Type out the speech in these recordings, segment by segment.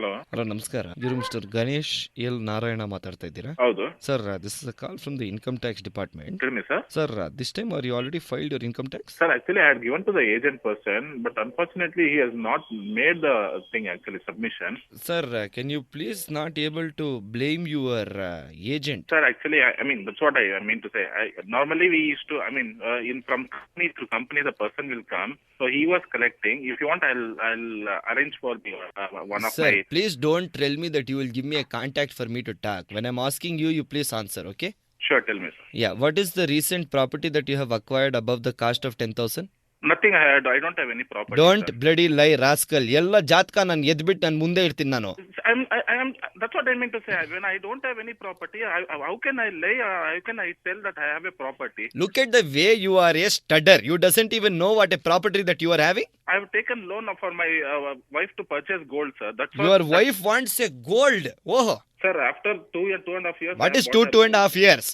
Hello. Hello, ನಮಸ್ಕಾರ. ಇವರು mister Ganesh L Narayana ಮಾತಾಡ್ತಾ ಇದ್ದೀರಾ? ಹೌದು. Sir, this is a call from the income tax department. Tell me, sir. Sir, this time are you already filed your income tax? Sir, actually, I had given to the agent person, but unfortunately, he has not made the thing actually submission. Sir, can you please not able to blame your agent? Sir, actually, I mean, that's what I mean to say. Normally, we used to, from company to company, the person will come. So he was collecting. If you want, I'll arrange for the one of Sir, my. please don't tell me that you will give me a contact for me to talk. When I'm asking you, you please answer, okay? Sure, tell me, sir. Yeah, what is the recent property that you have acquired above the cost of 10,000? Nothing. I don't have any property. Don't sir. bloody lie, rascal. ಎಲ್ಲ ಜಾತಕ ನಾನು ಎದ್ಬಿಟ್ಟು ನಾನು ಮುಂದೆ ಇರ್ತೀನಿ ನಾನು. I am. That's what I mean to say. When I don't have any property, how can I lie? How can I tell that I have a property? Look at the way you are a studder. You doesn't even know what a property that you are having. I have taken loan for my wife to purchase gold, sir. That's Your wife wants a gold. Oh, Sir, after 2.5 years. what is 2.5 years?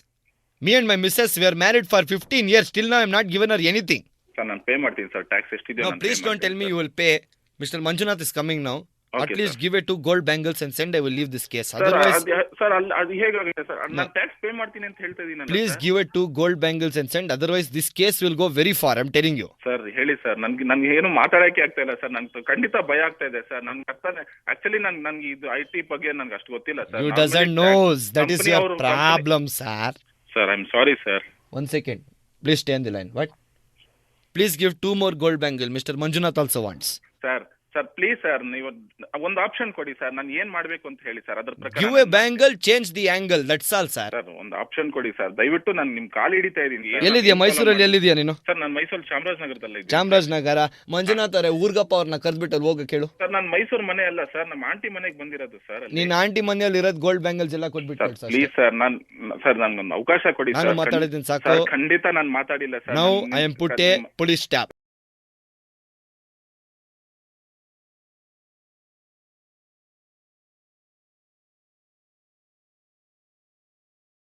Me and my missus were married for 15 years. Till now I am not given her anything. Sir, ನಾನು pay ಮಾಡ್ತೀನಿ sir. Tax ಎಷ್ಟಿದೆ? No, please don't tell me you will pay. Mr. Manjunath is coming now. Okay, At least sir. give it 2 gold bangles and send. I will leave this case. Sir Otherwise, sir ಅದು ಹೇಗಾಗುತ್ತೆ sir? ನಾನು tax pay ಮಾಡ್ತೀನಿ ಅಂತ ಹೇಳ್ತಾ ಇದ್ದೀನಿ. please give it 2 gold bangles and send. Otherwise, this case will go very far. I'm telling you. Sir ಹೇಳಿ sir. ನನ್ಗೆ ಏನು ಮಾತಾಡಕ್ಕೆ ಆಗ್ತಾ ಇಲ್ಲ ಸರ್. ನನ್ಗೆ ಖಂಡಿತ ಭಯ ಆಗ್ತಾ ಇದೆ ಸರ್. ನನ್ಗೆ ಅರ್ಥನೇ ಆಕ್ಚುಲಿ ನನ್ಗೆ ಇದು IT ಬಗ್ಗೆ ನನ್ಗೆ ಅಷ್ಟು ಗೊತ್ತಿಲ್ಲ sir. You doesn't knows. That is your problem, sir. Sir, I'm sorry, sir. 1 second. Please stay on the line. What? Please give 2 more gold bangle. Mr. Manjunath also wants. Sir please sir, ನೀವು ಒಂದು option ಕೊಡಿ sir. ನಾನು ಏನ್ ಮಾಡ್ಬೇಕು ಅಂತ ಹೇಳಿ sir. ಅದ್ರ ಪ್ರಕಾರ Give a bangle, change the angle. That's all, sir. Sir ಒಂದು ಆಪ್ಷನ್ ಕೊಡಿ ಸರ್. ದಯವಿಟ್ಟು ನಾನು ನಿಮ್ ಕಾಲು ಹಿಡಿತಾ ಇದ್ದೀನಿ. ಎಲ್ಲಿದ್ಯಾ? ಮೈಸೂರಲ್ಲಿ ಎಲ್ಲಿದ್ಯಾ ನೀನು? ಸರ್ ನಾನು ಮೈಸೂರು ಚಾಮರಾಜನಗರದಲ್ಲಿ ಇದ್ದೀನಿ. ಚಾಮರಾಜನಗರ. ಮಂಜುನಾಥ್ ಅವರೇ, ಊರ್ಗಪ್ಪ ಅವ್ರನ್ನ ಕರೆದ್ಬಿಟ್ಟು ಹೋಗ ಕೇಳು. ಸರ್ ನಾನು ಮೈಸೂರು ಮನೆ ಅಲ್ಲ ಸರ್, ನಮ್ಮ ಆಂಟಿ ಮನೆಗೆ ಬಂದಿರೋದು ಸರ್. ನೀನ್ ಆಂಟಿ ಮನೆಯಲ್ಲಿ ಇರೋದು ಗೋಲ್ಡ್ ಬ್ಯಾಂಗಲ್ಸ್ ಎಲ್ಲ ಕೊಟ್ಬಿಟ್ಟು ಸರ್. ಪ್ಲೀಸ್ ಸರ್, ನನ್ಗೊಂದು ಅವಕಾಶ ಕೊಡಿ ನಾನು ಸರ್. ಮಾತಾಡಿದ್ದೀನಿ ಸಾಕು. ಖಂಡಿತ ನಾನು ಮಾತಾಡಿಲ್ಲ sir. Now I am put a police stop.